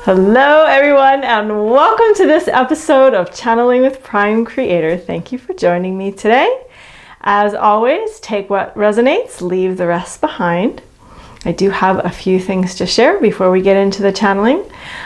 Hello everyone, and welcome to this episode of Channeling with Prime Creator. Thank you for joining me today. As always, take what resonates, leave the rest behind. I do have a few things to share before we get into the channeling.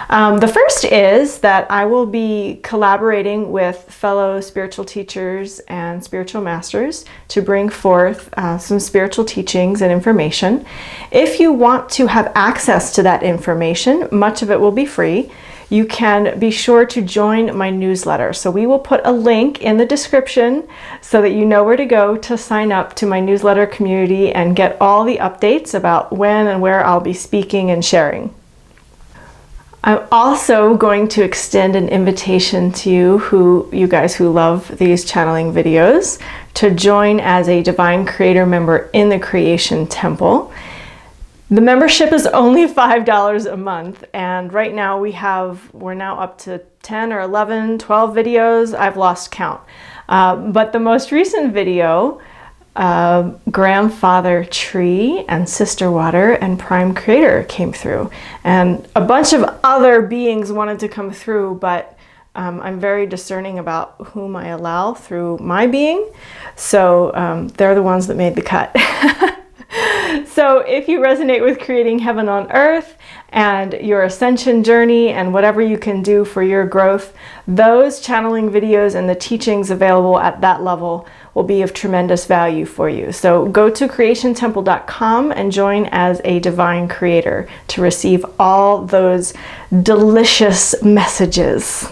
The first is that I will be collaborating with fellow spiritual teachers and spiritual masters to bring forth some spiritual teachings and information. If you want to have access to that information, much of it will be free. You can be sure to join my newsletter. So we will put a link in the description so that you know where to go to sign up to my newsletter community and get all the updates about when and where I'll be speaking and sharing. I'm also going to extend an invitation to you guys who love these channeling videos, to join as a Divine Creator member in the Creation Temple. The membership is only $5 a month, and right now we're now up to 10 or 11, 12 videos. I've lost count. But the most recent video, Grandfather Tree and Sister Water and Prime Creator came through. And a bunch of other beings wanted to come through, but I'm very discerning about whom I allow through my being. So they're the ones that made the cut. So if you resonate with creating heaven on earth and your ascension journey and whatever you can do for your growth, those channeling videos and the teachings available at that level will be of tremendous value for you. So go to creationtemple.com and join as a Divine Creator to receive all those delicious messages.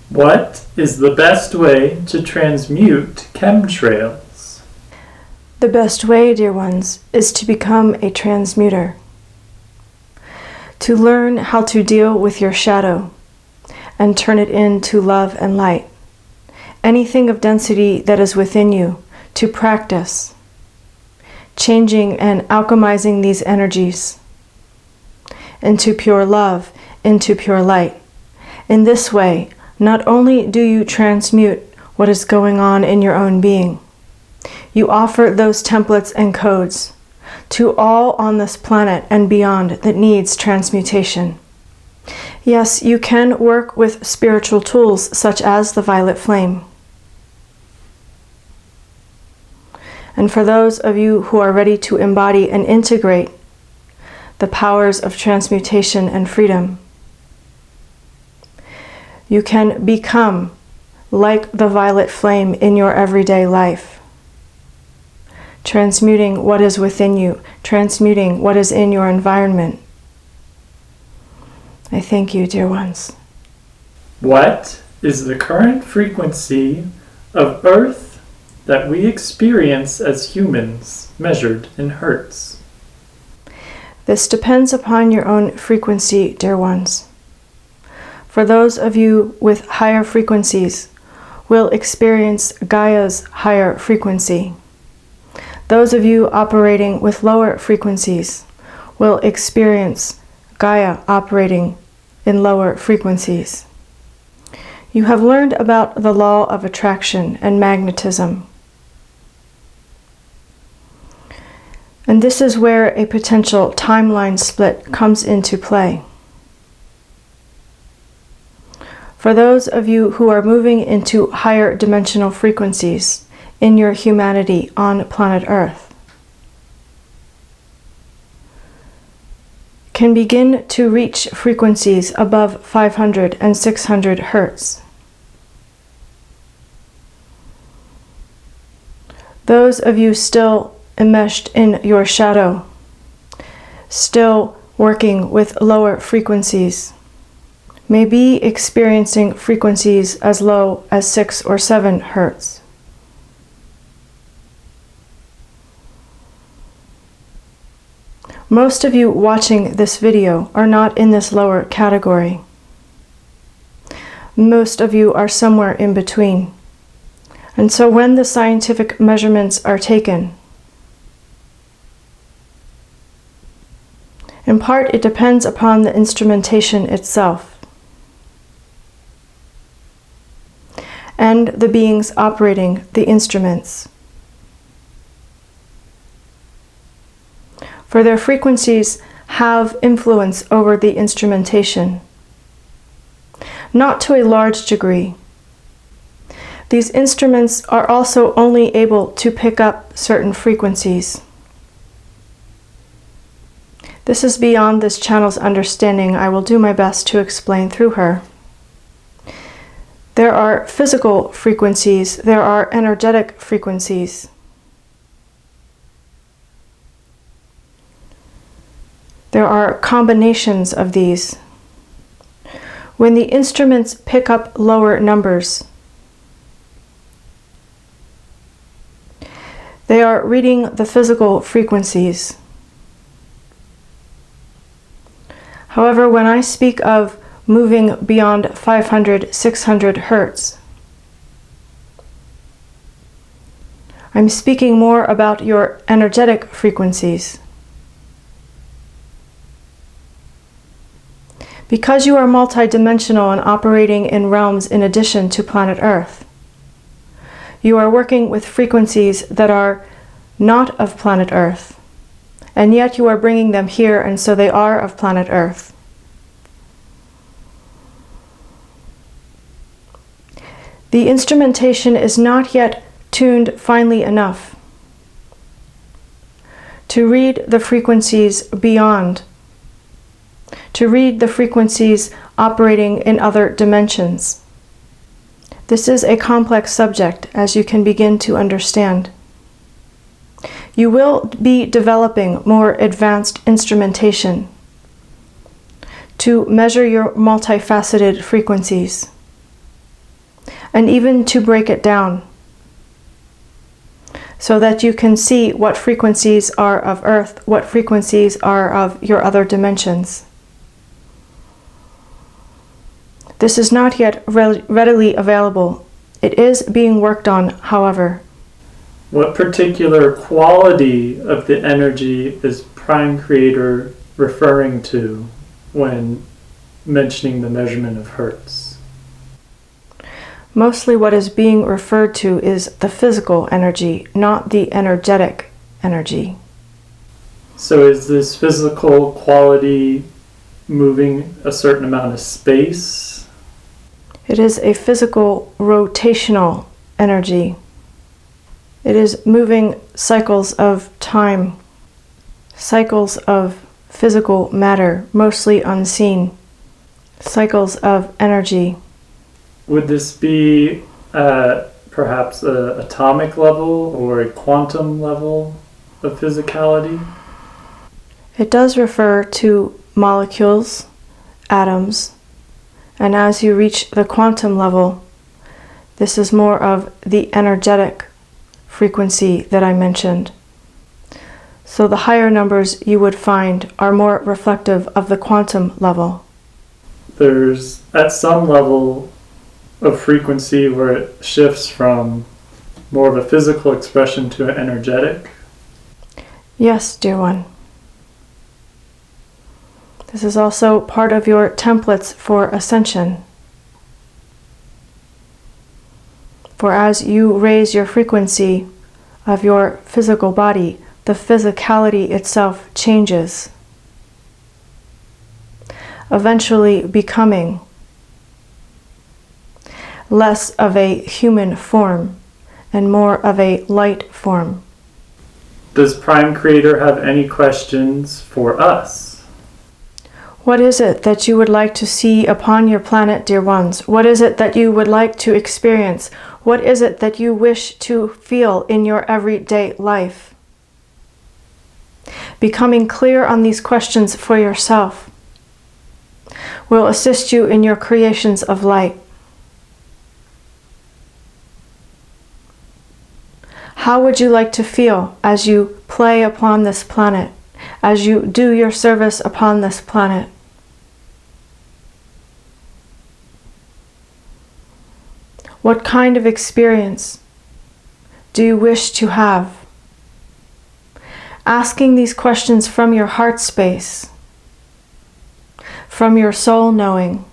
What is the best way to transmute chemtrails? The best way, dear ones, is to become a transmuter. To learn how to deal with your shadow and turn it into love and light. Anything of density that is within you, to practice changing and alchemizing these energies into pure love, into pure light. In this way, not only do you transmute what is going on in your own being, you offer those templates and codes to all on this planet and beyond that needs transmutation. Yes, you can work with spiritual tools such as the violet flame. And for those of you who are ready to embody and integrate the powers of transmutation and freedom, you can become like the violet flame in your everyday life, transmuting what is within you, transmuting what is in your environment. I thank you, dear ones. What is the current frequency of Earth that we experience as humans, measured in hertz? This depends upon your own frequency, dear ones. For those of you with higher frequencies, will experience Gaia's higher frequency. Those of you operating with lower frequencies will experience Gaia operating in lower frequencies. You have learned about the law of attraction and magnetism. And this is where a potential timeline split comes into play. For those of you who are moving into higher dimensional frequencies in your humanity on planet Earth, can begin to reach frequencies above 500 and 600 hertz. Those of you still enmeshed in your shadow, still working with lower frequencies, may be experiencing frequencies as low as 6 or 7 hertz. Most of you watching this video are not in this lower category. Most of you are somewhere in between. And so when the scientific measurements are taken, in part it depends upon the instrumentation itself. And and the beings operating the instruments. For their frequencies have influence over the instrumentation, not to a large degree. These instruments are also only able to pick up certain frequencies. This is beyond this channel's understanding. I will do my best to explain through her. There are physical frequencies, there are energetic frequencies. There are combinations of these. When the instruments pick up lower numbers, they are reading the physical frequencies. However, when I speak of moving beyond 500, 600 hertz, I'm speaking more about your energetic frequencies. Because you are multidimensional and operating in realms in addition to planet Earth, you are working with frequencies that are not of planet Earth, and yet you are bringing them here, and so they are of planet Earth. The instrumentation is not yet tuned finely enough to read the frequencies beyond, to read the frequencies operating in other dimensions. This is a complex subject, as you can begin to understand. You will be developing more advanced instrumentation to measure your multifaceted frequencies, and even to break it down so that you can see what frequencies are of Earth, what frequencies are of your other dimensions. This is not yet readily available. It is being worked on, however. What particular quality of the energy is Prime Creator referring to when mentioning the measurement of hertz? Mostly what is being referred to is the physical energy, not the energetic energy. So is this physical quality moving a certain amount of space? It is a physical rotational energy. It is moving cycles of time, cycles of physical matter, mostly unseen, cycles of energy. Would this be perhaps an atomic level or a quantum level of physicality? It does refer to molecules, atoms, and as you reach the quantum level, this is more of the energetic frequency that I mentioned. So the higher numbers you would find are more reflective of the quantum level. There's at some level of frequency where it shifts from more of a physical expression to an energetic. Yes, dear one. This is also part of your templates for ascension. For as you raise your frequency of your physical body, the physicality itself changes, eventually becoming less of a human form and more of a light form. Does Prime Creator have any questions for us? What is it that you would like to see upon your planet, dear ones? What is it that you would like to experience? What is it that you wish to feel in your everyday life? Becoming clear on these questions for yourself will assist you in your creations of light. How would you like to feel as you play upon this planet, as you do your service upon this planet? What kind of experience do you wish to have? Asking these questions from your heart space, from your soul knowing.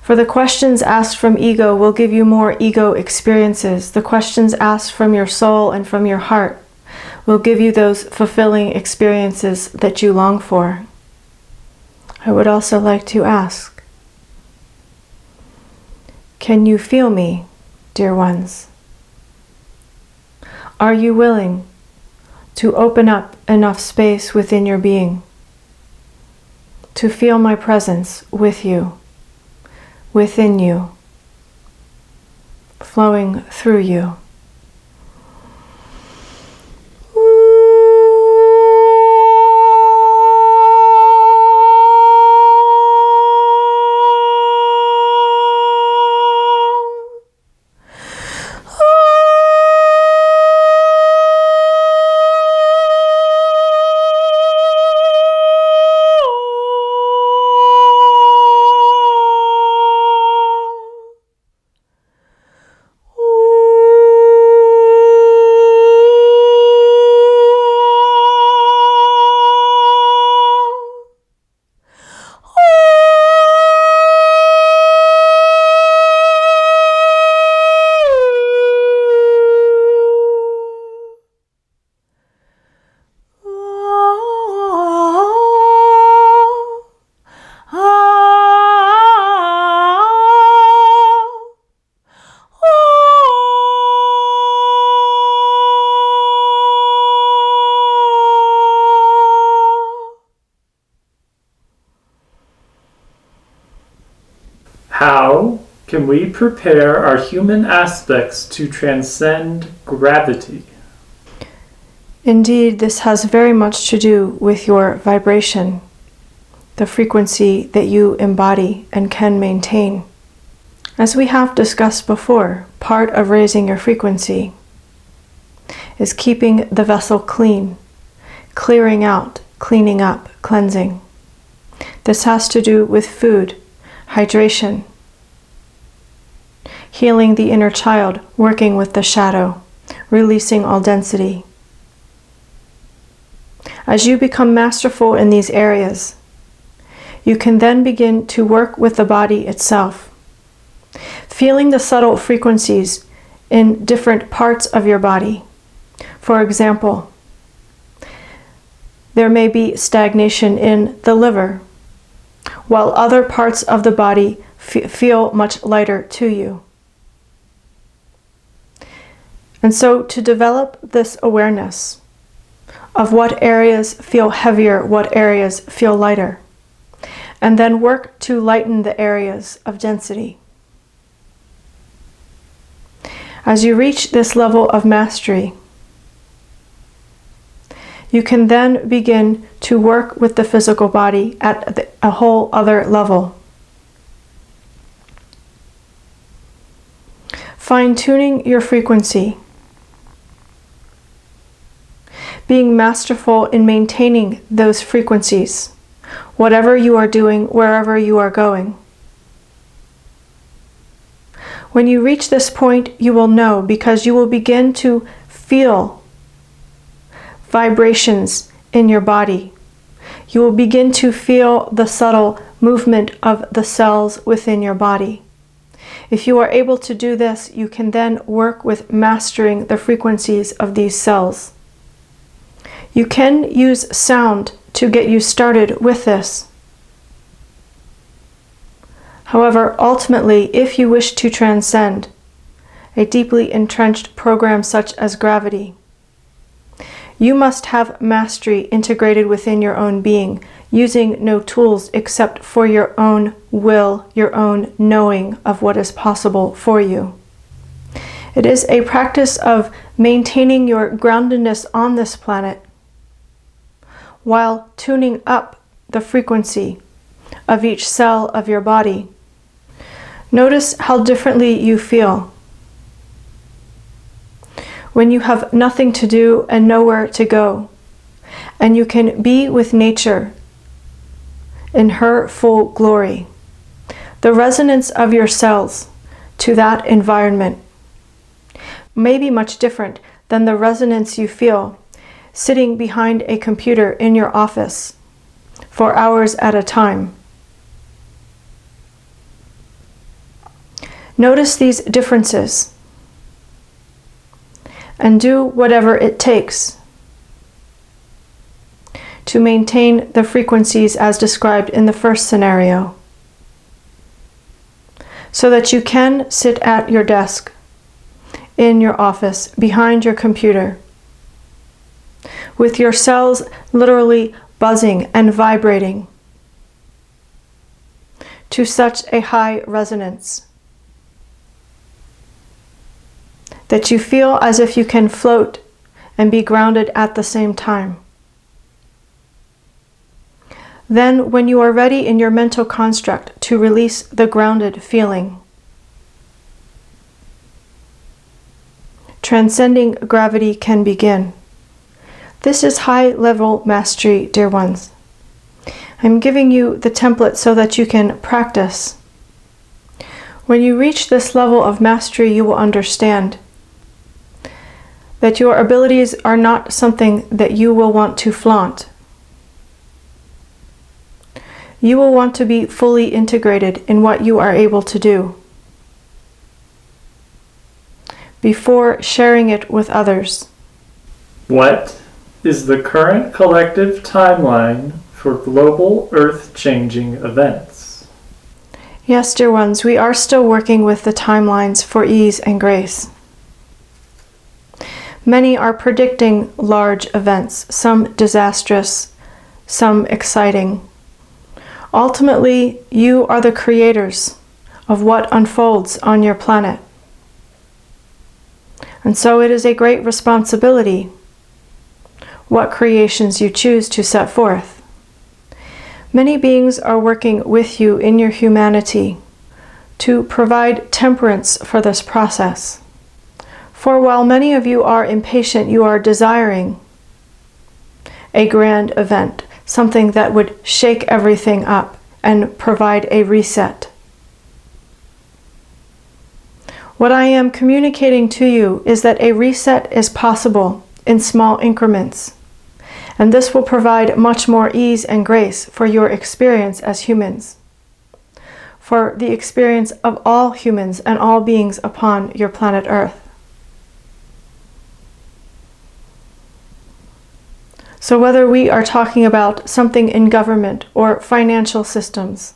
For the questions asked from ego will give you more ego experiences. The questions asked from your soul and from your heart will give you those fulfilling experiences that you long for. I would also like to ask, can you feel me, dear ones? Are you willing to open up enough space within your being to feel my presence with you, within you, flowing through you? How can we prepare our human aspects to transcend gravity? Indeed, this has very much to do with your vibration, the frequency that you embody and can maintain. As we have discussed before, part of raising your frequency is keeping the vessel clean, clearing out, cleaning up, cleansing. This has to do with food, hydration, healing the inner child, working with the shadow, releasing all density. As you become masterful in these areas, you can then begin to work with the body itself, feeling the subtle frequencies in different parts of your body. For example, there may be stagnation in the liver, while other parts of the body feel much lighter to you. And so to develop this awareness of what areas feel heavier, what areas feel lighter, and then work to lighten the areas of density. As you reach this level of mastery, you can then begin to work with the physical body at a whole other level. Fine-tuning your frequency, being masterful in maintaining those frequencies, whatever you are doing, wherever you are going. When you reach this point, you will know, because you will begin to feel vibrations in your body. You will begin to feel the subtle movement of the cells within your body. If you are able to do this, you can then work with mastering the frequencies of these cells. You can use sound to get you started with this. However, ultimately, if you wish to transcend a deeply entrenched program such as gravity, you must have mastery integrated within your own being, using no tools except for your own will, your own knowing of what is possible for you. It is a practice of maintaining your groundedness on this planet while tuning up the frequency of each cell of your body. Notice how differently you feel when you have nothing to do and nowhere to go, and you can be with nature in her full glory. The resonance of your cells to that environment may be much different than the resonance you feel sitting behind a computer in your office for hours at a time. Notice these differences and do whatever it takes to maintain the frequencies as described in the first scenario, so that you can sit at your desk, in your office, behind your computer, with your cells literally buzzing and vibrating to such a high resonance that you feel as if you can float and be grounded at the same time. Then, when you are ready in your mental construct to release the grounded feeling, transcending gravity can begin. This is high-level mastery, dear ones. I'm giving you the template so that you can practice. When you reach this level of mastery, you will understand that your abilities are not something that you will want to flaunt. You will want to be fully integrated in what you are able to do before sharing it with others. What is the current collective timeline for global earth-changing events? Yes, dear ones, we are still working with the timelines for ease and grace. Many are predicting large events, some disastrous, some exciting. Ultimately, you are the creators of what unfolds on your planet. And so it is a great responsibility what creations you choose to set forth. Many beings are working with you in your humanity to provide temperance for this process. For while many of you are impatient, you are desiring a grand event, something that would shake everything up and provide a reset. What I am communicating to you is that a reset is possible in small increments, and this will provide much more ease and grace for your experience as humans, for the experience of all humans and all beings upon your planet Earth. So whether we are talking about something in government or financial systems,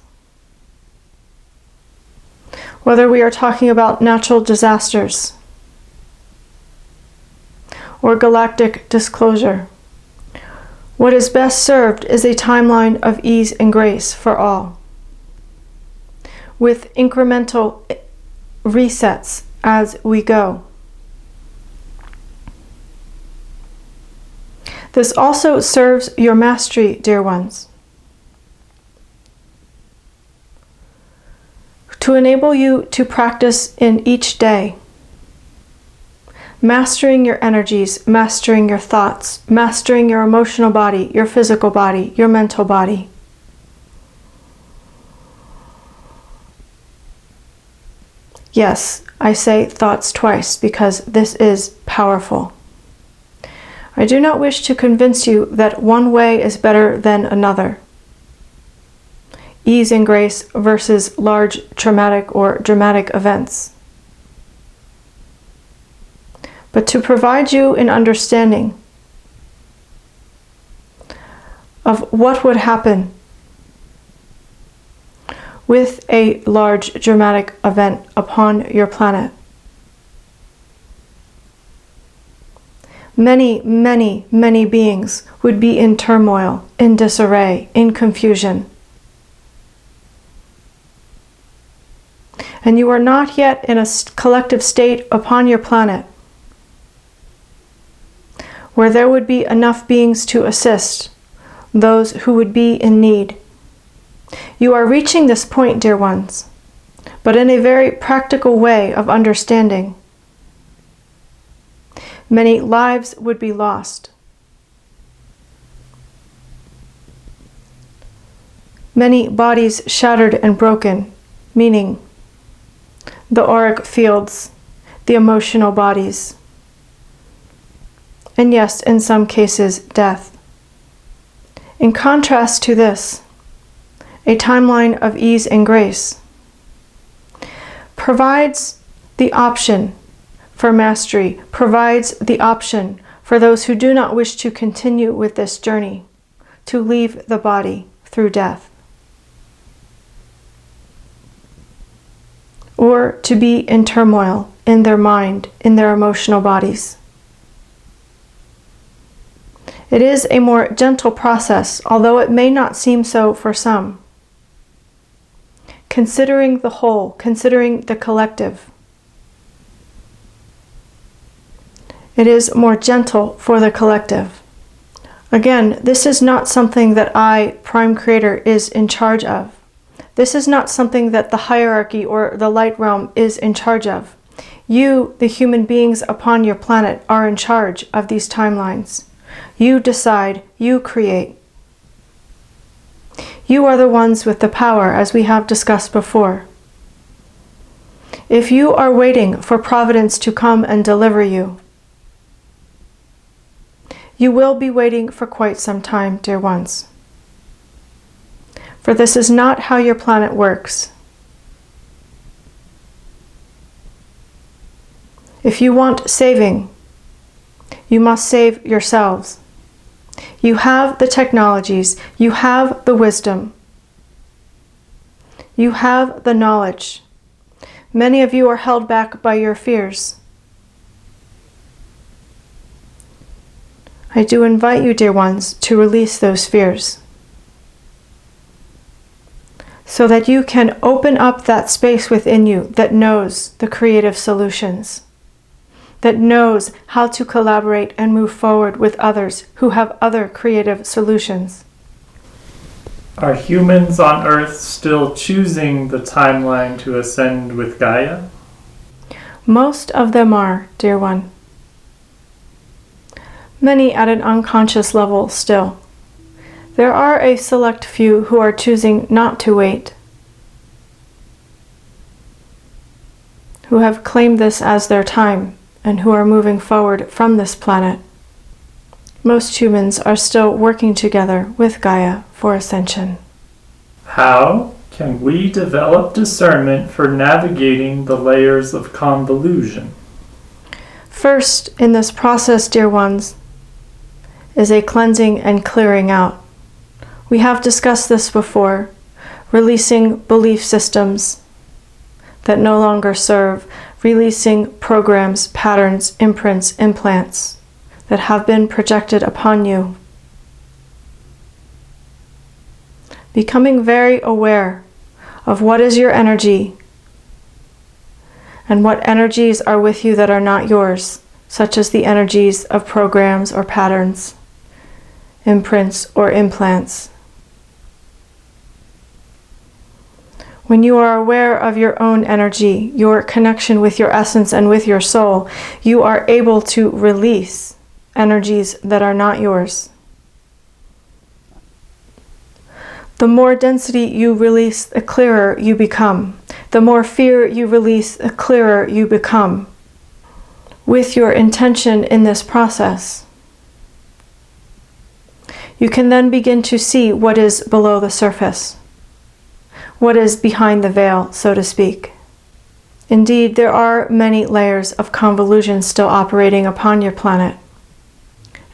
whether we are talking about natural disasters or galactic disclosure, what is best served is a timeline of ease and grace for all, with incremental resets as we go. This also serves your mastery, dear ones, to enable you to practice in each day, mastering your energies, mastering your thoughts, mastering your emotional body, your physical body, your mental body. Yes, I say thoughts twice because this is powerful. I do not wish to convince you that one way is better than another. Ease and grace versus large traumatic or dramatic events. But to provide you an understanding of what would happen with a large dramatic event upon your planet. Many, many, many beings would be in turmoil, in disarray, in confusion. And you are not yet in a collective state upon your planet where there would be enough beings to assist those who would be in need. You are reaching this point, dear ones, but in a very practical way of understanding. Many lives would be lost. Many bodies shattered and broken, meaning the auric fields, the emotional bodies, and yes, in some cases, death. In contrast to this, a timeline of ease and grace provides the option for mastery, provides the option for those who do not wish to continue with this journey, to leave the body through death, or to be in turmoil in their mind, in their emotional bodies. It is a more gentle process, although it may not seem so for some. Considering the whole, considering the collective, it is more gentle for the collective. Again, this is not something that I, Prime Creator, is in charge of. This is not something that the hierarchy or the light realm is in charge of. You, the human beings upon your planet, are in charge of these timelines. You decide, you create. You are the ones with the power, as we have discussed before. If you are waiting for Providence to come and deliver you, you will be waiting for quite some time, dear ones. For this is not how your planet works. If you want saving, you must save yourselves. You have the technologies, you have the wisdom, you have the knowledge. Many of you are held back by your fears. I do invite you, dear ones, to release those fears, so that you can open up that space within you that knows the creative solutions, that knows how to collaborate and move forward with others who have other creative solutions. Are humans on Earth still choosing the timeline to ascend with Gaia? Most of them are, dear one. Many at an unconscious level still. There are a select few who are choosing not to wait, who have claimed this as their time, and who are moving forward from this planet. Most humans are still working together with Gaia for ascension. How can we develop discernment for navigating the layers of convolution? First, in this process, dear ones, is a cleansing and clearing out. We have discussed this before, releasing belief systems that no longer serve, releasing programs, patterns, imprints, implants that have been projected upon you. Becoming very aware of what is your energy and what energies are with you that are not yours, such as the energies of programs or patterns, imprints or implants. When you are aware of your own energy, your connection with your essence and with your soul, you are able to release energies that are not yours. The more density you release, the clearer you become. The more fear you release, the clearer you become. With your intention in this process, you can then begin to see what is below the surface, what is behind the veil, so to speak. Indeed, there are many layers of convolution still operating upon your planet.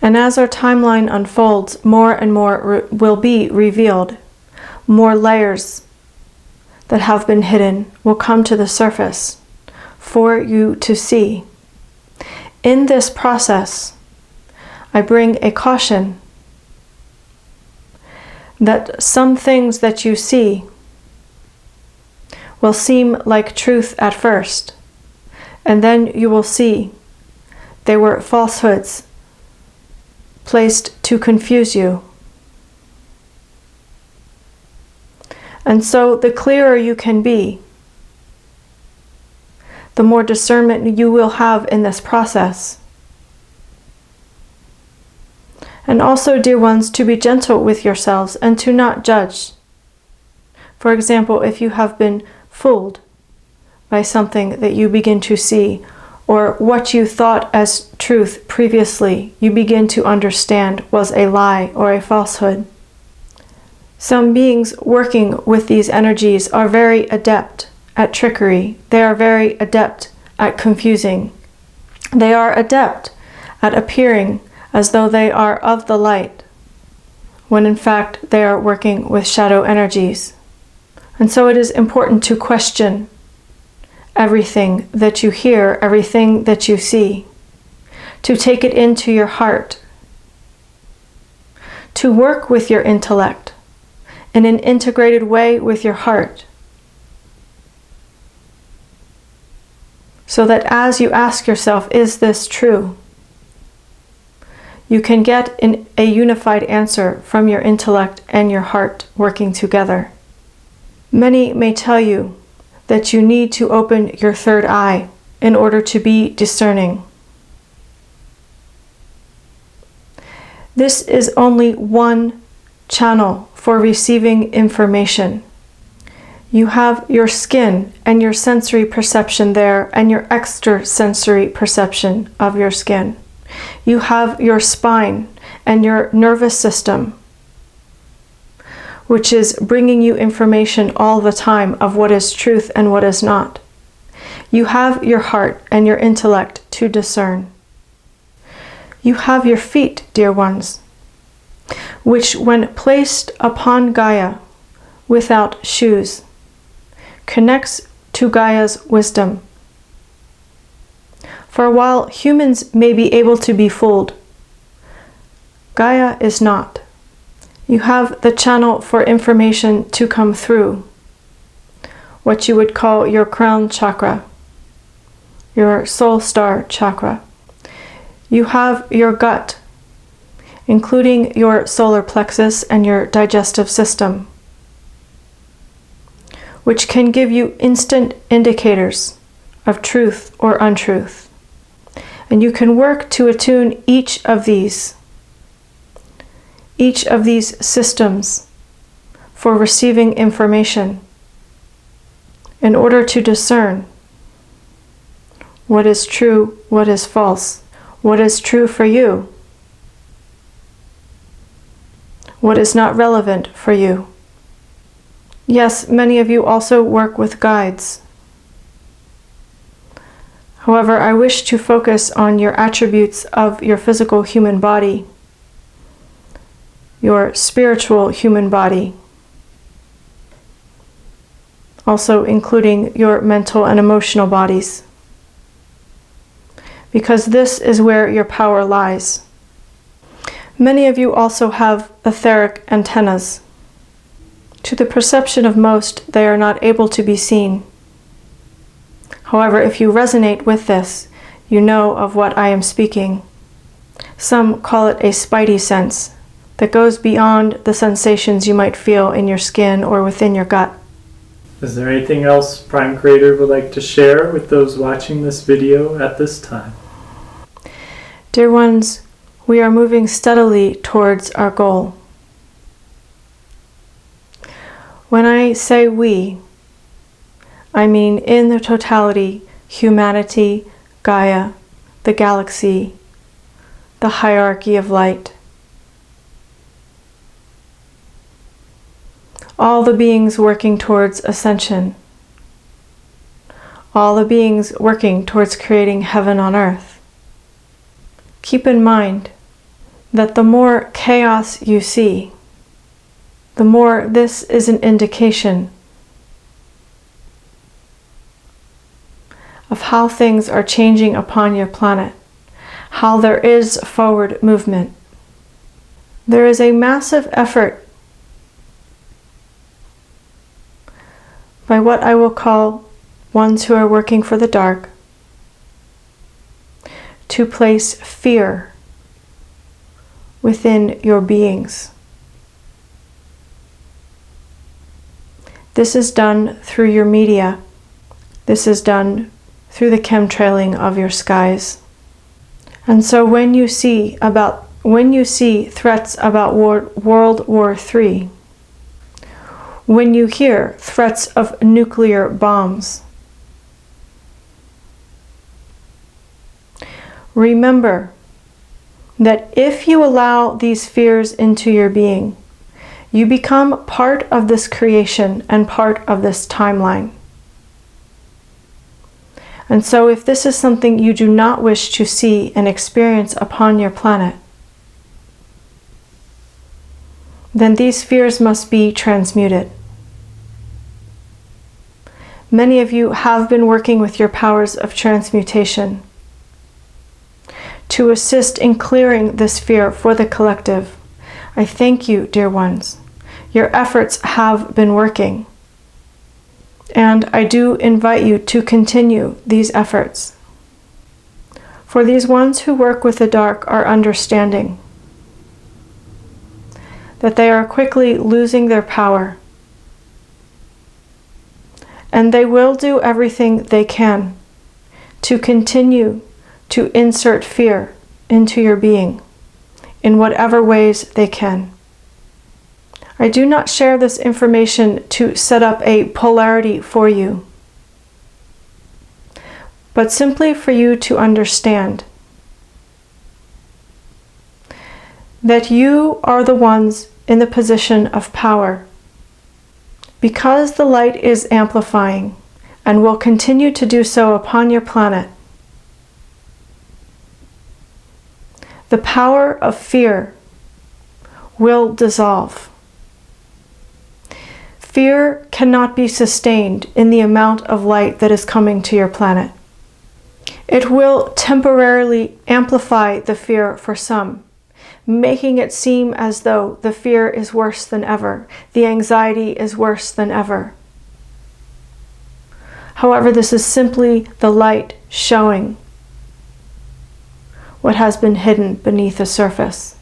And as our timeline unfolds, more and more will be revealed. More layers that have been hidden will come to the surface for you to see. In this process, I bring a caution that some things that you see will seem like truth at first, and then you will see they were falsehoods placed to confuse you. And so the clearer you can be, the more discernment you will have in this process. And also, dear ones, to be gentle with yourselves and to not judge. For example, if you have been fooled by something that you begin to see, or what you thought as truth previously, you begin to understand was a lie or a falsehood. Some beings working with these energies are very adept at trickery. They are very adept at confusing. They are adept at appearing as though they are of the light, when in fact they are working with shadow energies. And so it is important to question everything that you hear, everything that you see, to take it into your heart, to work with your intellect in an integrated way with your heart, so that as you ask yourself, is this true? You can get a unified answer from your intellect and your heart working together. Many may tell you that you need to open your third eye in order to be discerning. This is only one channel for receiving information. You have your skin and your sensory perception there, and your extrasensory perception of your skin. You have your spine and your nervous system, which is bringing you information all the time of what is truth and what is not. You have your heart and your intellect to discern. You have your feet, dear ones, which when placed upon Gaia without shoes, connects to Gaia's wisdom. For while humans may be able to be fooled, Gaia is not. You have the channel for information to come through, what you would call your crown chakra, your soul star chakra. You have your gut, including your solar plexus and your digestive system, which can give you instant indicators of truth or untruth. And you can work to attune each of these systems for receiving information in order to discern what is true, what is false, what is true for you, what is not relevant for you. Yes, many of you also work with guides. However, I wish to focus on your attributes of your physical human body, your spiritual human body, also including your mental and emotional bodies, because this is where your power lies. Many of you also have etheric antennas. To the perception of most, they are not able to be seen. However, if you resonate with this, you know of what I am speaking. Some call it a spidey sense that goes beyond the sensations you might feel in your skin or within your gut. Is there anything else Prime Creator would like to share with those watching this video at this time? Dear ones, we are moving steadily towards our goal. When I say we, I mean in the totality, humanity, Gaia, the galaxy, the hierarchy of light. All the beings working towards ascension. All the beings working towards creating heaven on earth. Keep in mind that the more chaos you see, the more this is an indication of how things are changing upon your planet, how there is forward movement. There is a massive effort by what I will call ones who are working for the dark to place fear within your beings. This is done through your media. This is done through the chemtrailing of your skies. And so when you see threats about World War III, when you hear threats of nuclear bombs, remember that if you allow these fears into your being, you become part of this creation and part of this timeline. And so if this is something you do not wish to see and experience upon your planet, then these fears must be transmuted. Many of you have been working with your powers of transmutation to assist in clearing this fear for the collective. I thank you, dear ones. Your efforts have been working. And I do invite you to continue these efforts. For these ones who work with the dark are understanding that they are quickly losing their power. And they will do everything they can to continue to insert fear into your being in whatever ways they can. I do not share this information to set up a polarity for you, but simply for you to understand that you are the ones in the position of power. Because the light is amplifying and will continue to do so upon your planet, the power of fear will dissolve. Fear cannot be sustained in the amount of light that is coming to your planet. It will temporarily amplify the fear for some, making it seem as though the fear is worse than ever, the anxiety is worse than ever. However, this is simply the light showing what has been hidden beneath the surface.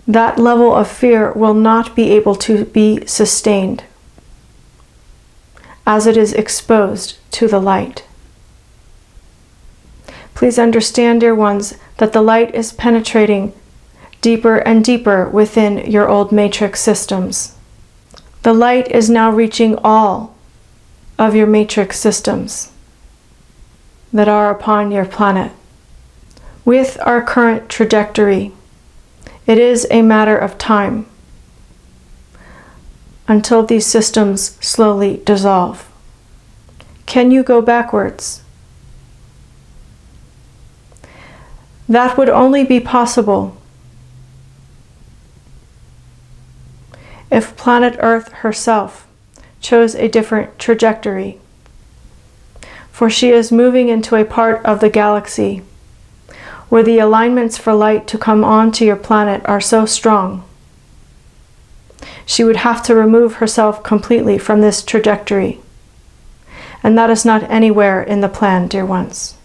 That level of fear will not be able to be sustained as it is exposed to the light. Please understand, dear ones, that the light is penetrating deeper and deeper within your old matrix systems. The light is now reaching all of your matrix systems that are upon your planet. With our current trajectory, it is a matter of time until these systems slowly dissolve. Can you go backwards? That would only be possible if planet Earth herself chose a different trajectory, for she is moving into a part of the galaxy where the alignments for light to come onto your planet are so strong. She would have to remove herself completely from this trajectory, and that is not anywhere in the plan, dear ones.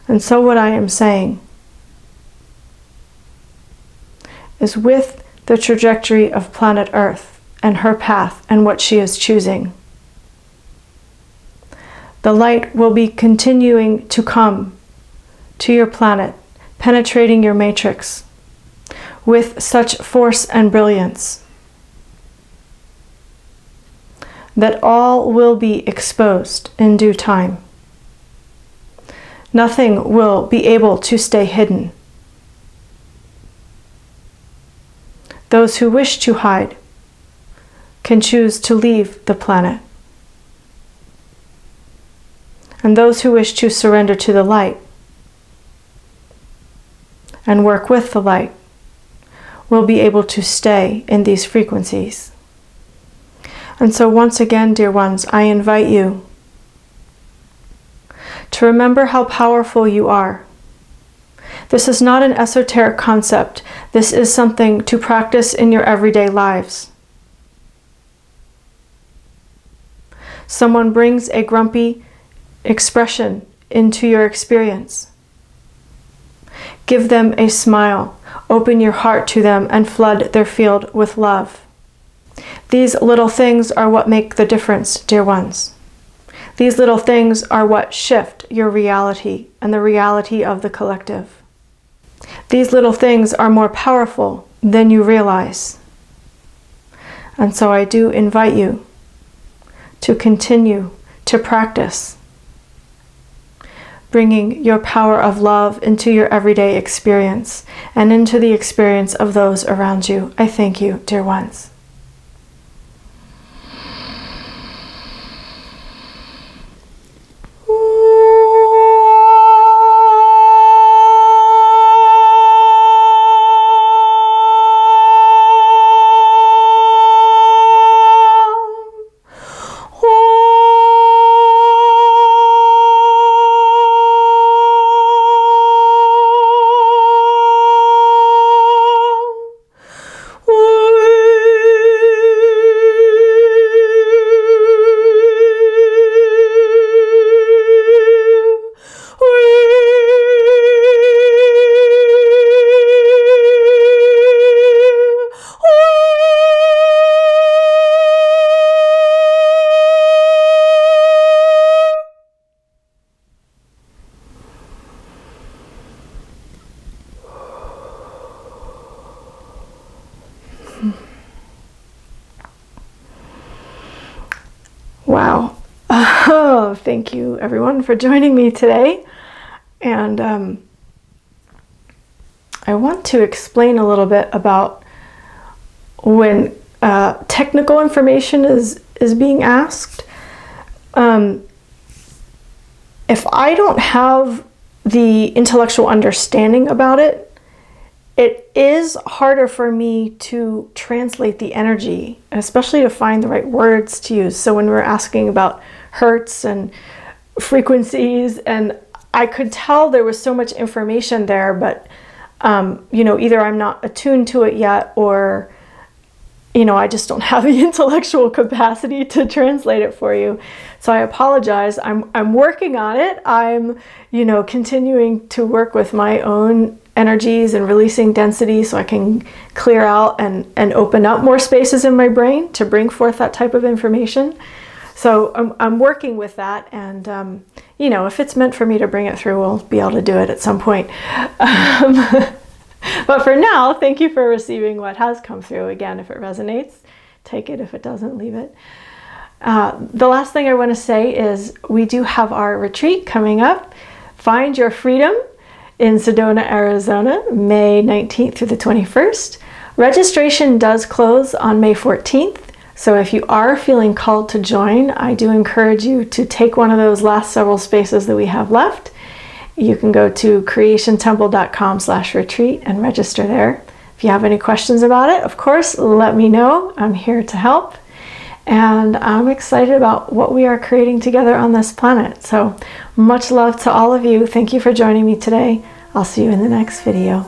And so what I am saying is, with the trajectory of planet Earth and her path and what she is choosing, the light will be continuing to come to your planet, penetrating your matrix with such force and brilliance that all will be exposed in due time. Nothing will be able to stay hidden. Those who wish to hide can choose to leave the planet. And those who wish to surrender to the light and work with the light will be able to stay in these frequencies. And so once again, dear ones, I invite you to remember how powerful you are. This is not an esoteric concept. This is something to practice in your everyday lives. Someone brings a grumpy expression into your experience. Give them a smile. Open your heart to them and flood their field with love. These little things are what make the difference, dear ones. These little things are what shift your reality and the reality of the collective. These little things are more powerful than you realize. And so I do invite you to continue to practice bringing your power of love into your everyday experience and into the experience of those around you. I thank you, dear ones. Ooh. thank you everyone for joining me today. And I want to explain a little bit about when technical information is being asked. If I don't have the intellectual understanding about it, it is harder for me to translate the energy, especially to find the right words to use. So when we're asking about hertz and frequencies, and I could tell there was so much information there, but either I'm not attuned to it yet, or I just don't have the intellectual capacity to translate it for you. So I apologize. I'm working on it. I'm, continuing to work with my own energies and releasing density so I can clear out and open up more spaces in my brain to bring forth that type of information. So I'm working with that, and if it's meant for me to bring it through, we'll be able to do it at some point. But for now, thank you for receiving what has come through. Again, if it resonates, take it. If it doesn't, leave it. The last thing I want to say is we do have our retreat coming up, Find Your Freedom, in Sedona, Arizona, May 19th through the 21st. Registration does close on May 14th. So if you are feeling called to join, I do encourage you to take one of those last several spaces that we have left. You can go to creationtemple.com/retreat and register there. If you have any questions about it, of course, let me know. I'm here to help. And I'm excited about what we are creating together on this planet. So much love to all of you. Thank you for joining me today. I'll see you in the next video.